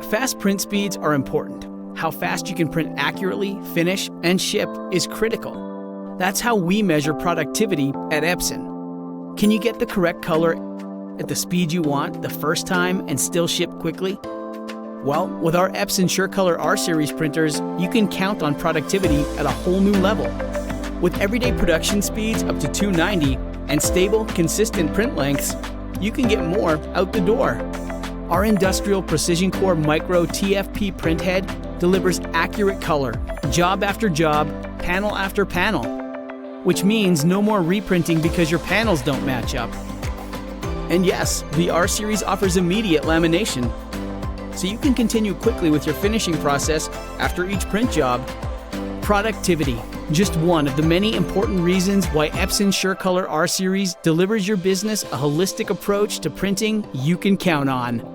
Fast print speeds are important. How fast you can print accurately, finish, and ship is critical. That's how we measure productivity at Epson. Can you get the correct color at the speed you want the first time and still ship quickly? Well, with our Epson SureColor R-Series printers, you can count on productivity at a whole new level. With everyday production speeds up to 290 and stable, consistent print lengths, you can get more out the door. Our industrial precision core micro TFP printhead delivers accurate color, job after job, panel after panel, which means no more reprinting because your panels don't match up. And yes, the R-Series offers immediate lamination, so you can continue quickly with your finishing process after each print job. Productivity, just one of the many important reasons why Epson SureColor R-Series delivers your business a holistic approach to printing you can count on.